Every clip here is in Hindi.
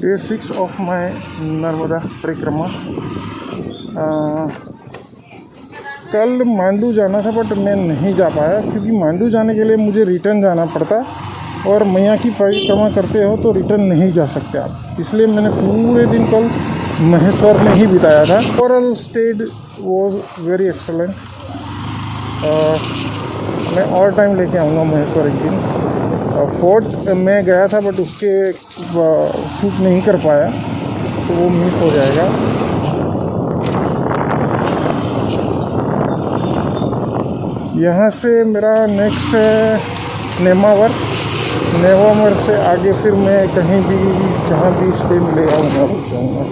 डे 6 ऑफ माय नर्मदा परिक्रमा। कल मांडू जाना था बट मैं नहीं जा पाया क्योंकि मांडू जाने के लिए मुझे रिटर्न जाना पड़ता और मैया की परिक्रमा करते हो तो रिटर्न नहीं जा सकते आप, इसलिए मैंने पूरे दिन कल महेश्वर में ही बिताया था। Overall stayed was very excellent. मैं और टाइम लेके आऊँगा महेश्वर एक दिन। फोर्ट में गया था बट उसके शूट नहीं कर पाया तो वो मिस हो जाएगा। यहाँ से मेरा नेक्स्ट है नेमावर। नेमावर से आगे फिर मैं कहीं भी जहाँ भी स्टे मिलेगा वहाँ रुक जाऊँगा।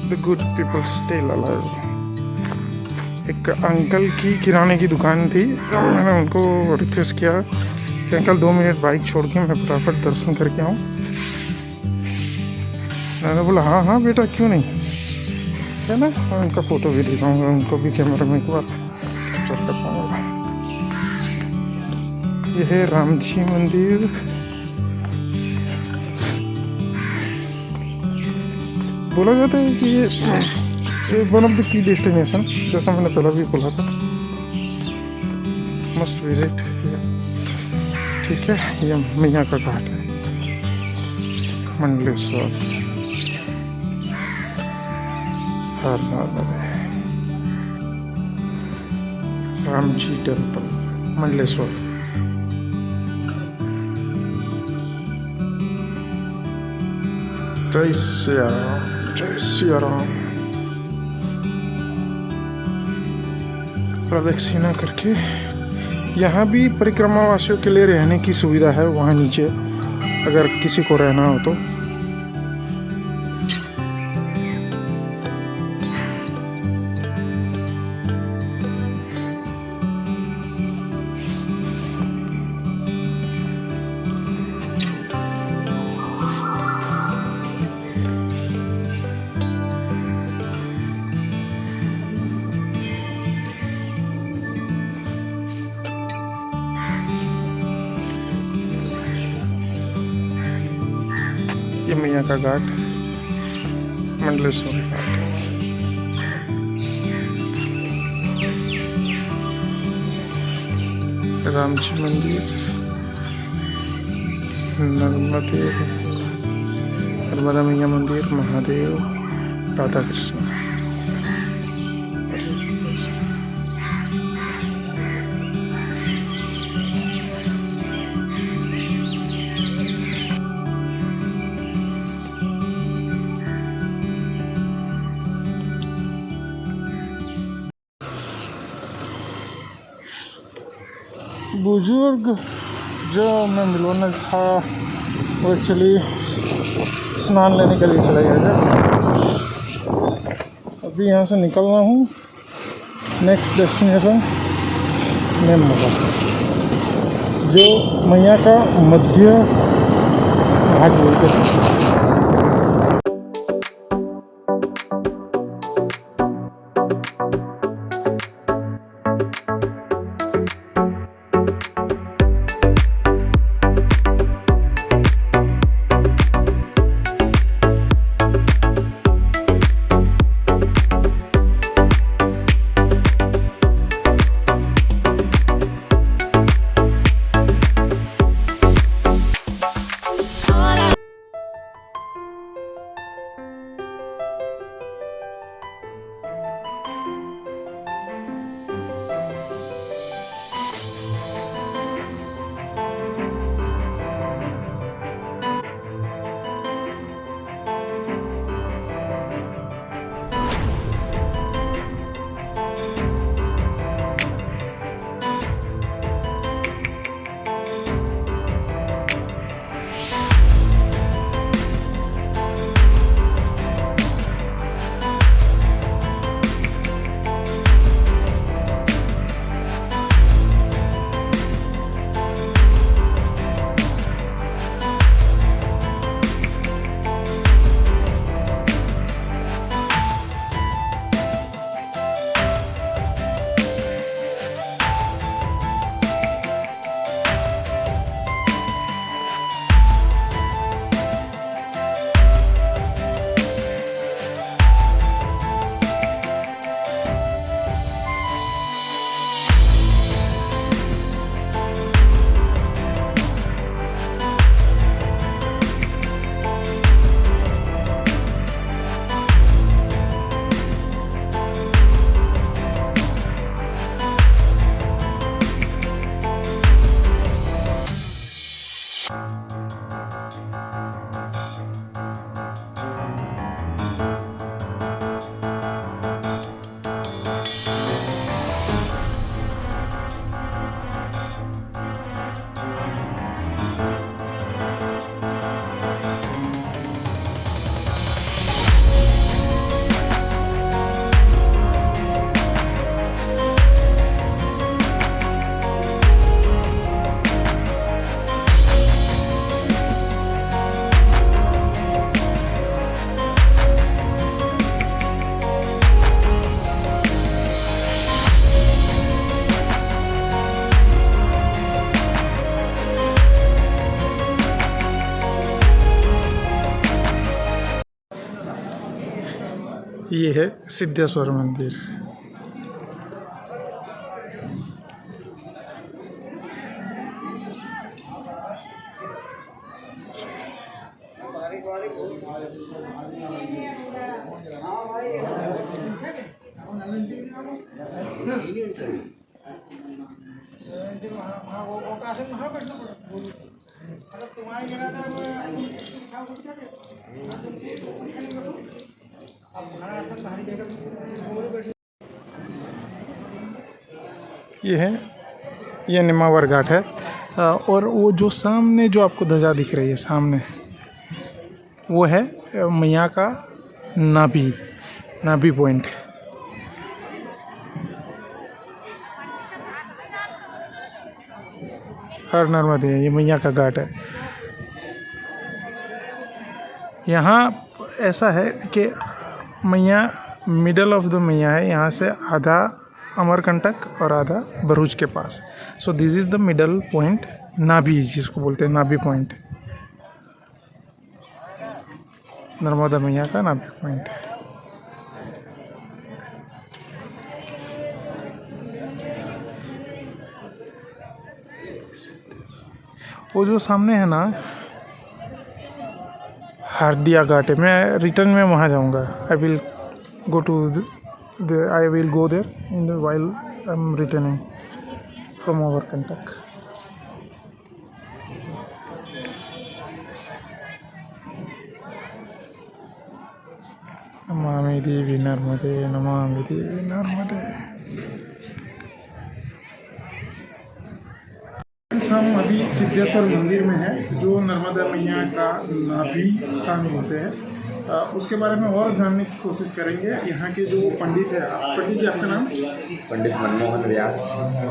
The good people still alive। एक अंकल की किराने की दुकान थी, मैंने उनको रिक्वेस्ट किया कि अंकल 2 मिनट बाइक छोड़ के मैं फटाफट दर्शन करके आऊँ। मैंने बोला हाँ हाँ बेटा क्यों नहीं, है ना। उनका फ़ोटो भी दिखाऊँगा, उनको भी कैमरा में एक बार कैप्चर कर पाऊँगा। यह है राम जी मंदिर। बोला जाता है कि ये one of the key destination, जैसा मैंने पहले भी बोला था, मस्ट विजिट। ठीक है, ये मैया का घाट है, मंडलेश्वर। हर राम जी टेम्पल मंडलेश्वर। जय सिया राम, जय सिया राम। प्रदक्षिणा करके यहाँ भी परिक्रमा वासियों के लिए रहने की सुविधा है, वहाँ नीचे अगर किसी को रहना हो तो। ये मैया का घाट, मंडलेश्वर घाट। राम जी मंदिर, नर्मदा मैया मंदिर, महादेव, राधा कृष्ण। बुजुर्ग जो मैं मिलवाना था वो एक्चुअली स्नान लेने के लिए चला गया था। अभी यहाँ से निकल रहा हूँ, नेक्स्ट डेस्टिनेशन नेमावर, जो मैया का मध्य घाट बोलते हैं। ये है सिद्धेश्वर मंदिर। ये नेमावर घाट है। और वो जो सामने जो आपको ध्वजा दिख रही है सामने, वो है मैया का नाभि पॉइंट। हर नर्मदे, ये मैया का घाट है। यहाँ ऐसा है कि मैया मिडल ऑफ द मैया है, यहाँ से आधा अमरकंटक और आधा भरूच के पास। So this is the middle point, नाभि जिसको बोलते हैं नाभि पॉइंट, नर्मदा मैया का नाभि पॉइंट। वो जो सामने है ना हार्दिया घाट है, मैं रिटर्न में वहाँ जाऊँगा। I will go to I will go there in the while I'm returning from Amarkantak. Namami Devi नर्मदे, नमामि देवी नर्मदे। हम अभी सिद्धेश्वर मंदिर में है, जो नर्मदा मैया का नाभि स्थान होते हैं। उसके बारे में और जानने की कोशिश करेंगे। यहाँ के जो पंडित है, पंडित जी आपका नाम? पंडित मनमोहन व्यास।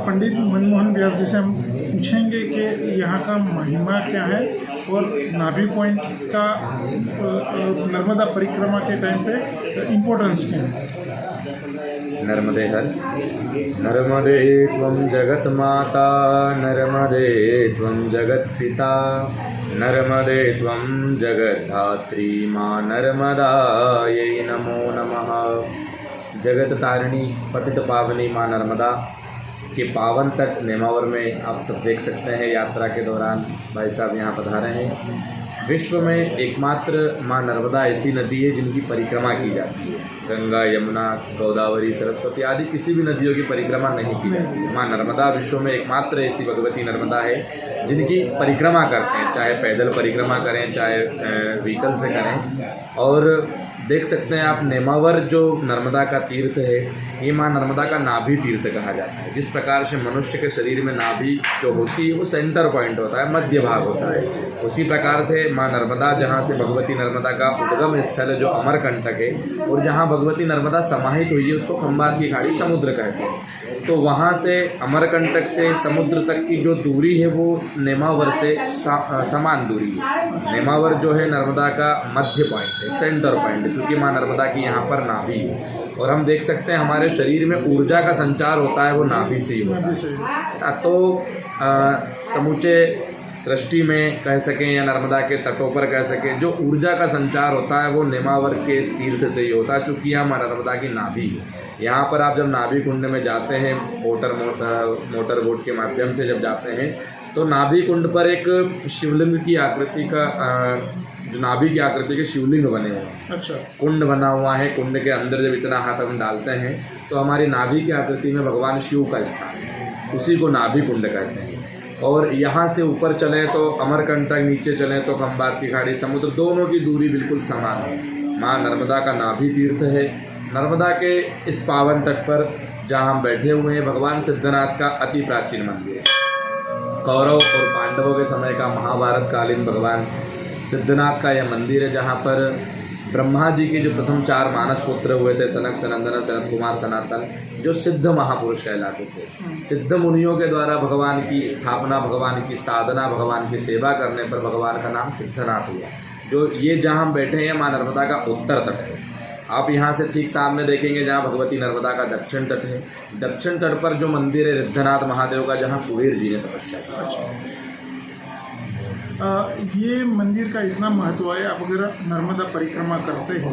पंडित मनमोहन व्यास जी से हम पूछेंगे कि यहाँ का महिमा क्या है और नाभि पॉइंट का नर्मदा परिक्रमा के टाइम पे इम्पोर्टेंस क्या है। नर्मदे हर नर्मदे त्वं जगत माता, नर्मदे त्वं जगत पिता, नर्मदे त्वं जगद्धात्री, माँ नर्मदायै नमो नमः। जगत तारिणी पतित पावनी माँ नर्मदा के पावन तट नेमावर में आप सब देख सकते हैं। यात्रा के दौरान भाई साहब यहाँ पधारे हैं। विश्व में एकमात्र माँ नर्मदा ऐसी नदी है जिनकी परिक्रमा की जाती है। गंगा, यमुना, गोदावरी, सरस्वती आदि किसी भी नदियों की परिक्रमा नहीं की जाती है। माँ नर्मदा विश्व में एकमात्र ऐसी भगवती नर्मदा है जिनकी परिक्रमा करते हैं, चाहे पैदल परिक्रमा करें, चाहे व्हीकल से करें। और देख सकते हैं आप नेमावर जो नर्मदा का तीर्थ है, ये माँ नर्मदा का नाभि तीर्थ कहा जाता है। जिस प्रकार से मनुष्य के शरीर में नाभि जो होती है वो सेंटर पॉइंट होता है, मध्य भाग होता है, उसी प्रकार से माँ नर्मदा, जहाँ से भगवती नर्मदा का उद्गम स्थल जो अमरकंटक है और जहाँ भगवती नर्मदा समाहित हुई है उसको खंबात की खाड़ी समुद्र कहते हैं। तो वहाँ से अमरकंटक से समुद्र तक की जो दूरी है वो नेमावर से समान दूरी है। नेमावर जो है नर्मदा का मध्य पॉइंट है, सेंटर पॉइंट है, क्योंकि माँ नर्मदा की यहाँ पर नाभि है। और हम देख सकते हैं हमारे शरीर में ऊर्जा का संचार होता है वो नाभि से ही होता है। तो समूचे सृष्टि में कह सकें या नर्मदा के तटों पर कह सकें, जो ऊर्जा का संचार होता है वो नेमावर के तीर्थ से ही होता है, चूँकि यहाँ माँ नर्मदा की नाभि है। यहाँ पर आप जब नाभि कुंड में जाते हैं मोटर बोट के माध्यम से जब जाते हैं तो नाभि कुंड पर एक शिवलिंग की आकृति का जो नाभि की आकृति के शिवलिंग बने हुए हैं। अच्छा। कुंड बना हुआ है, कुंड के अंदर जब इतना हाथ हम डालते हैं तो हमारी नाभि की आकृति में भगवान शिव का स्थान है, उसी को नाभि कुंड कहते हैं। और यहाँ से ऊपर चलें तो अमरकंटक, नीचे चलें तो खंबात की खाड़ी, समुद्र, दोनों की दूरी बिल्कुल समान है। माँ नर्मदा का नाभि तीर्थ है। नर्मदा के इस पावन तट पर जहाँ हम बैठे हुए हैं, भगवान सिद्धनाथ का अति प्राचीन मंदिर है। कौरव और पांडवों के समय का महाभारत कालीन भगवान सिद्धनाथ का यह मंदिर है, जहाँ पर ब्रह्मा जी के जो प्रथम 4 मानस पुत्र हुए थे, सनक, सनंदन, सनत कुमार, सनातन, जो सिद्ध महापुरुष कहलाते थे। सिद्ध मुनियों के द्वारा भगवान की स्थापना, भगवान की साधना, भगवान की सेवा करने पर भगवान का नाम सिद्धनाथ हुआ। जो ये जहाँ हम बैठे हैं माँ नर्मदा का उत्तर तट है। आप यहाँ से ठीक सामने देखेंगे जहाँ भगवती नर्मदा का दक्षिण तट है। दक्षिण तट पर जो मंदिर है सिद्धनाथ महादेव का, जहाँ कुबेर जी ने तपस्या की। ये मंदिर का इतना महत्व है। आप अगर नर्मदा परिक्रमा करते हो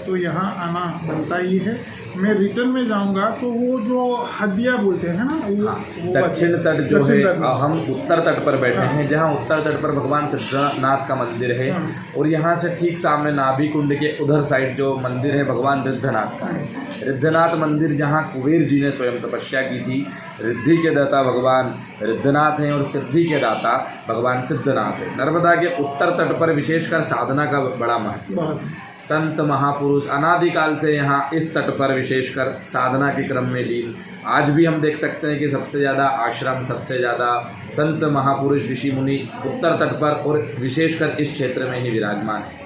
तो यहाँ आना बनता ही है। मैं रिटर्न में जाऊँगा तो वो जो हदिया बोलते हैं ना, वो दक्षिण तट जो दक्षिण है, तट में। हम उत्तर तट पर बैठे हाँ। हैं, जहाँ उत्तर तट पर भगवान सिद्धनाथ का मंदिर है। हाँ। और यहाँ से ठीक सामने नाभि कुंड के उधर साइड जो मंदिर है भगवान रिद्धनाथ का है। रिद्धनाथ मंदिर जहाँ कुबेर जी ने स्वयं तपस्या की थी। रिद्धि के दाता भगवान रिद्धनाथ हैं और सिद्धि के दाता भगवान सिद्धनाथ हैं। नर्मदा के उत्तर तट पर विशेषकर साधना का बड़ा महत्व है। बहुत संत महापुरुष अनादिकाल से यहाँ इस तट पर विशेषकर साधना के क्रम में लीन। आज भी हम देख सकते हैं कि सबसे ज़्यादा आश्रम, सबसे ज़्यादा संत महापुरुष ऋषि मुनि उत्तर तट पर और विशेषकर इस क्षेत्र में ही विराजमान है।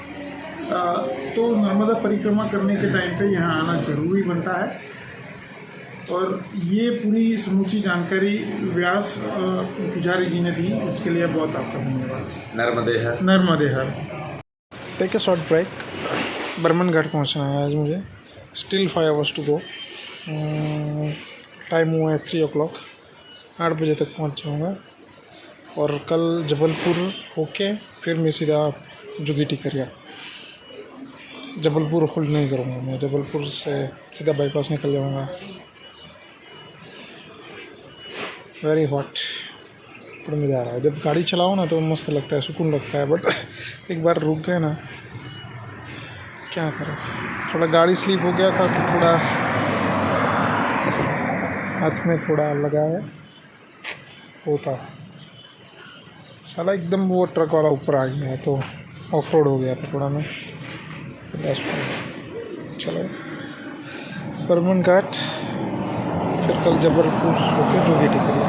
तो नर्मदा परिक्रमा करने के टाइम पे यहाँ आना जरूरी बनता है। और ये पूरी समूची जानकारी व्यास पुजारी जी ने दी, उसके लिए बहुत आपका धन्यवाद। नर्मदे हर। नर्मदे हर। Take a short break. Barman Ghat पहुँचना है आज मुझे। Still 5 hours to go. Time हुआ है 3 o'clock। 8 बजे तक पहुँच जाऊँगा। और कल जबलपुर होके फिर मैं सीधा जुगी टिकरिया। जबलपुर होल्ड नहीं करूँगा मैं, जबलपुर से सीधा बाईपास निकल जाऊँगा। वेरी हॉट पड़ने जा रहा है। जब गाड़ी चलाओ ना तो मस्त लगता है, सुकून लगता है। बट एक बार रुक गए ना, क्या करें, थोड़ा गाड़ी स्लिप हो गया था तो थोड़ा हाथ में थोड़ा लगा है, होता साला एकदम वो ट्रक वाला ऊपर आ गया तो ऑफ रोड हो गया था थोड़ा मैं। चलो बर्मन घाट, फिर कल जबलपुर होकर जोगी टिकरिया।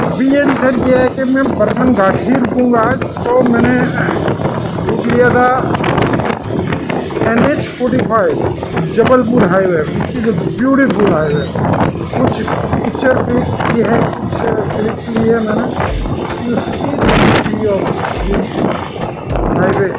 अभी ये डिसाइड किया है कि मैं बर्मन घाट ही रुकूँगा आज। तो मैंने रुक लिया था NH45 Jabalpur highway, which is a beautiful highway. कुछ पिक्चर क्लिक्स की है, कुछ क्लिक्स ली है मैंने। You see the beauty of this highway.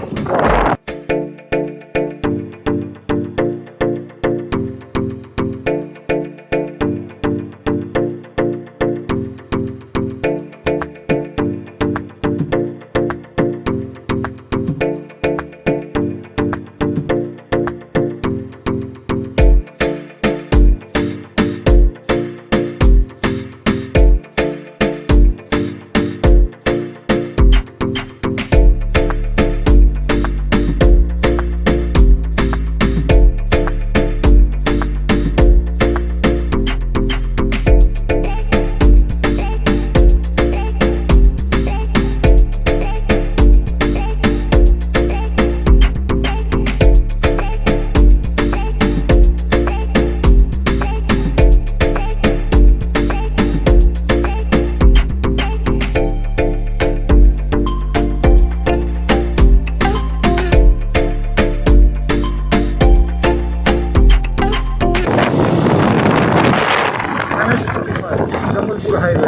Jabalpur highway.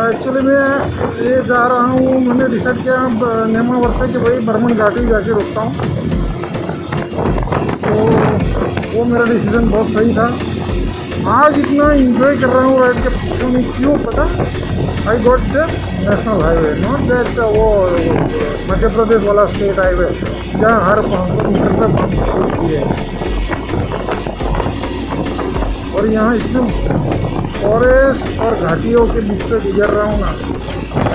Actually मैं ये जा रहा हूँ, मैंने डिसाइड किया नेमा वर्षा कि भाई बर्मन घाट ही जाके रुकता हूँ। तो वो मेरा डिसीज़न बहुत सही था। आज इतना इंजॉय कर रहा हूँ राइड के, पूछो नहीं क्यों, पता। I got the national highway, not that वो मध्य प्रदेश वाला स्टेट हाईवे जहाँ हर 500 मीटर तक होती है। और यहाँ इतने फॉरेस्ट और घाटियों के बीच से गुजर रहा हूँ ना,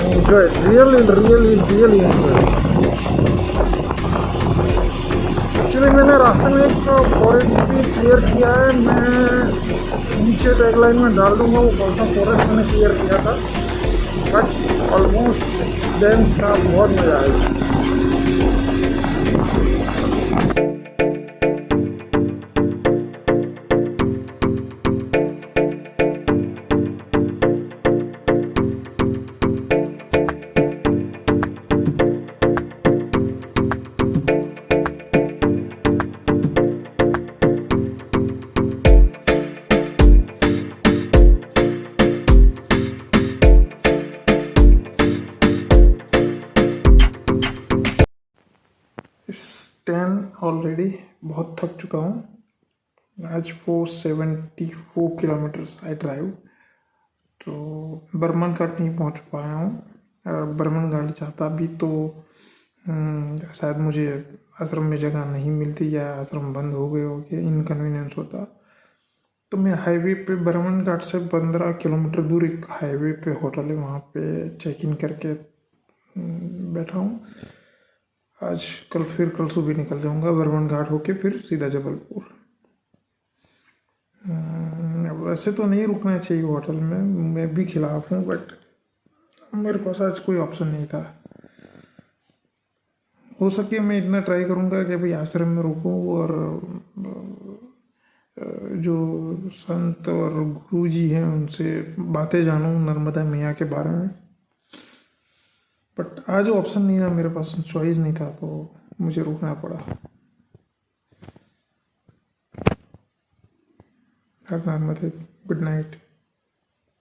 एंजॉय, रियली एंजॉय। एक्चुअली मैंने रास्ते में एक फॉरेस्ट भी क्लियर किया है, मैं नीचे टैगलाइन में डाल दूँगा वो कौन सा फॉरेस्ट मैंने क्लियर किया था। बट ऑलमोस्ट डेंस का बहुत मज़ा आया। ऑलरेडी, बहुत थक चुका हूँ। आज 474 किलोमीटर्स आई ड्राइव, तो बर्मन घाट नहीं पहुँच पाया हूँ। बर्मन घाट जाता भी तो शायद मुझे आश्रम में जगह नहीं मिलती या आश्रम बंद हो गए हो गए, इनकन्वीनियंस होता। तो मैं हाईवे पे बर्मन घाट से 15 किलोमीटर दूर एक हाईवे पे होटल है, वहाँ पे चेक इन करके बैठा हूँ। आज कल सुबह निकल जाऊँगा बर्मन घाट होके, फिर सीधा जबलपुर। वैसे तो नहीं रुकना चाहिए होटल में, मैं भी खिलाफ हूँ, बट मेरे पास आज कोई ऑप्शन नहीं था। हो सके मैं इतना ट्राई करूँगा कि भाई आश्रम में रुकूँ और जो संत और गुरु जी हैं उनसे बातें जानूँ नर्मदा मैया के बारे में। बट आज ऑप्शन नहीं था मेरे पास, चॉइस नहीं था, तो मुझे रुकना पड़ा। हर नर्मदे, गुड नाइट।